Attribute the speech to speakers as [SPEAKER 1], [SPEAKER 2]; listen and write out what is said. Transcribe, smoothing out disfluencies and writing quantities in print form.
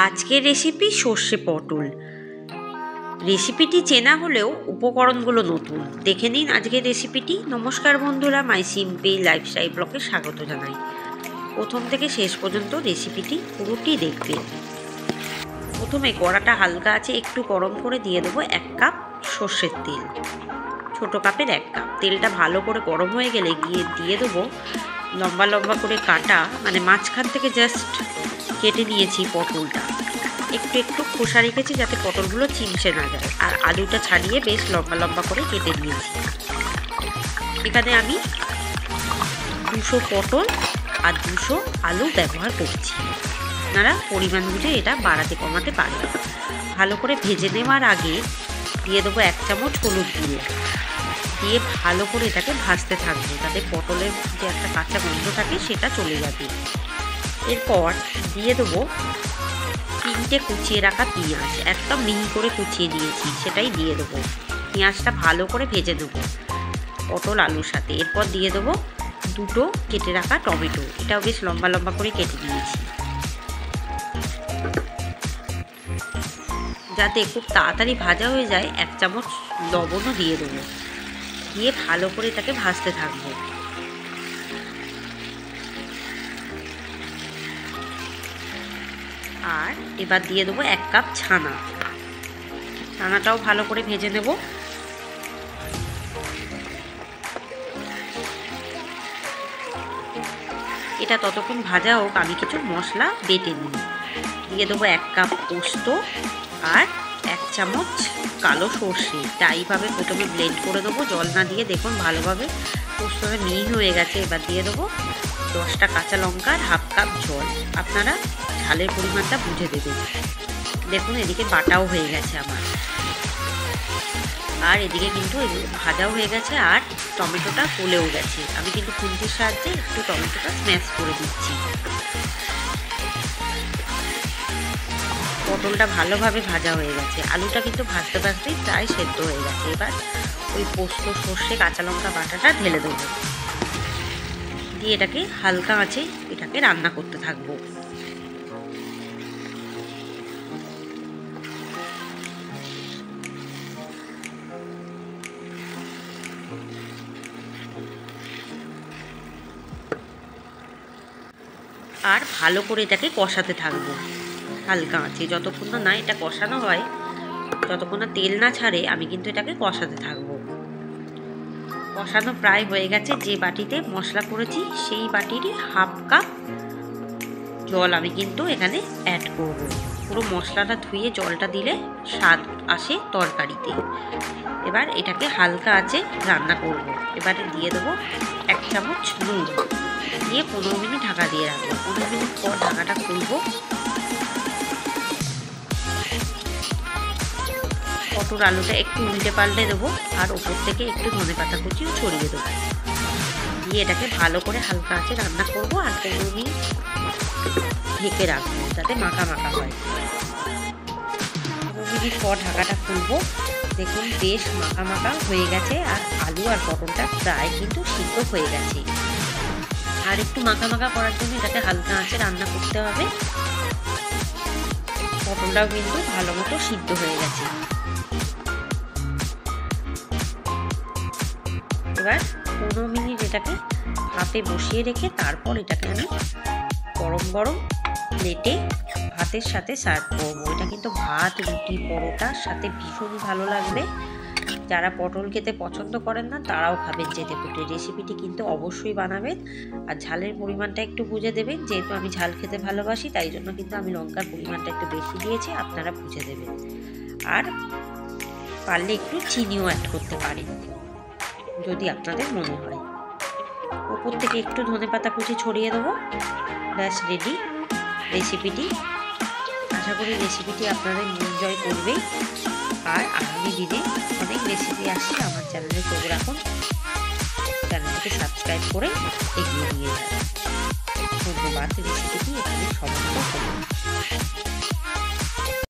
[SPEAKER 1] আজকের রেসিপি সর্ষে পটল। রেসিপিটি চেনা হলেও উপকরণগুলো নতুন। দেখে নিন আজকের রেসিপিটি। নমস্কার বন্ধুরা, মাই সিম্পল লাইফস্টাইল ব্লগে স্বাগত জানাই। প্রথম থেকে শেষ পর্যন্ত রেসিপিটি পুরোটি দেখবেন। প্রথমে কড়াটা হালকা আছে একটু গরম করে দিয়ে দেবো 1 কাপ সর্ষের তেল, ছোটো কাপের 1 কাপ। তেলটা ভালো করে গরম হয়ে গেলে দিয়ে দেবো লম্বা লম্বা করে কাটা, মানে মাঝখান থেকে জাস্ট কেটে নিয়েছি পটলটা। একটু একটু খোসা রেখেছি যাতে পটলগুলো চিমসে না যায়, আর আলুটা ছাড়িয়ে বেশ লম্বা লম্বা করে কেটে নিয়েছি। এখানে আমি 200 পটল আর 200 আলু ব্যবহার করছি। আপনারা পরিমাণ বুঝে এটা বাড়াতে কমাতে পারেন। ভালো করে ভেজে নেওয়ার আগে দিয়ে দেবো 1 চামচ হলুদ গুঁড়ো, দিয়ে ভালো করে এটাকে ভাজতে থাকবো যাতে পটলের যে একটা কাঁচা গন্ধ থাকে সেটা চলে যাবে। এরপর দিয়ে দেবো 3টে কুচিয়ে রাখা পেঁয়াজ, একদম মিহি করে কুচিয়ে দিয়েছি, সেটাই দিয়ে দেবো। পেঁয়াজটা ভালো করে ভেজে দেবো পটল আলুর সাথে। এরপর দিয়ে দেবো 2টো কেটে রাখা টমেটো, এটাও বেশ লম্বা লম্বা করে কেটে দিয়েছি। যাতে খুব তাড়াতাড়ি ভাজা হয়ে যায় 1 চামচ লবণও দিয়ে দেবো, দিয়ে ভালো করে এটাকে ভাজতে থাকবো। আর এবার দিয়ে দেবো 1 কাপ ছানা, ছানাটাও ভালো করে ভেজে নেব। এটা ততক্ষণ ভাজা হোক, আমি কিছু মশলা বেটে নিই। দিয়ে দেবো 1 কাপ পোস্ত আর 1 চামচ কালো সর্ষে। এইভাবে প্রথমে ব্লেন্ড করে দেবো জল না দিয়ে। দেখুন ভালোভাবে পোস্তটা মিহি হয়ে গেছে। এবার দিয়ে দেবো 10টা কাঁচা লঙ্কা আর 1/2 কাপ জল। আপনারা ঝালের পরিমাণটা বুঝে দেবেন। দেখুন এদিকে বাটাও হয়ে গেছে আমার, আর এদিকে কিন্তু ভাজাও হয়ে গেছে, আর টমেটোটা গলেও গেছে। আমি কিন্তু খুন্তির সাহায্যে একটু টমেটোটা স্ম্যাশ করে দিচ্ছি। পটলটা ভালোভাবে ভাজা হয়ে গেছে, আলুটা কিন্তু ভাজতে ভাজতেই প্রায় সেদ্ধ হয়ে গেছে। এবার ওই পোস্ত সর্ষে কাঁচা লঙ্কা বাটাটা ঢেলে দেবো, দিয়ে এটাকে হালকা আঁচে এটাকে রান্না করতে থাকবো। আর ভালো করে এটাকে কষাতে থাকবো হালকা আঁচে, যতক্ষণ না এটা কষানো হয়, যতক্ষণ না তেল না ছাড়ে আমি কিন্তু এটাকে কষাতে থাকবো। কষানো প্রায় হয়ে গেছে। যে বাটিতে মশলা করেছি সেই বাটিরই 1/2 কাপ জল আমি কিন্তু এখানে অ্যাড করব। পুরো মশলাটা ধুয়ে জলটা দিলে স্বাদ আসে তরকারিতে। এবার এটাকে হালকা আঁচে রান্না করব। এবারে দিয়ে দেবো 1 চামচ নুন, দিয়ে 15 মিনিট ঢাকা দিয়ে রাখবো। 15 মিনিট পর ঢাকাটা খুলবো। পটল আলুটা একটু উল্টে পাল্টে দেবো, আর ওপর থেকে একটু ধনেপাতা কুচিও ছড়িয়ে দেবো। দিয়ে এটাকে ভালো করে হালকা আঁচে রান্না করবো, আর 15 মিনিট ঢেকে রাখবো যাতে মাখা মাখা হয়। 15 মিনিট পর ঢাকাটা খুলবো। দেখুন বেশ মাখা মাখা হয়ে গেছে, আর আলু আর পটলটা প্রায় কিন্তু সিদ্ধ হয়ে গেছে। আর একটু মাখা মাখা করার জন্য এটাকে হালকা আঁচে রান্না করতে হবে। পটলটাও কিন্তু ভালো মতো সিদ্ধ হয়ে গেছে। এবার 15 মিনিট এটাকে ভাপে বসিয়ে রেখে তারপর এটাকে আমি গরম গরম প্লেটে ভাতের সাথে সার্ভ করবো। এটা কিন্তু ভাত, রুটি, পরোটার সাথে ভীষণ ভালো লাগবে। যারা পটল খেতে পছন্দ করেন না তারাও খাবেন চেটে পুটে। রেসিপিটি কিন্তু অবশ্যই বানাবেন, আর ঝালের পরিমাণটা একটু বুঝে দেবেন। যেহেতু আমি ঝাল খেতে ভালোবাসি তাই জন্য কিন্তু আমি লঙ্কার পরিমাণটা একটু বেশি দিয়েছি, আপনারা বুঝে দেবেন। আর পারলে একটু চিনিও অ্যাড করতে পারেন যদি আপনাদের মনে হয়। উপর থেকে একটু ধনেপাতা কুচি ছড়িয়ে দেবো। ব্যাস রেডি রেসিপিটি। আশা করি রেসিপিটি আপনাদের এনজয় করবে। আর আগামী দিনে অনেক রেসিপি আসছে, আমার চ্যানেলে চোখ রাখুন। চ্যানেলটিকে সাবস্ক্রাইব করে এগিয়ে নিয়ে যান। ধন্যবাদ। রেসিপিটি এখানে সমাপ্ত করুন।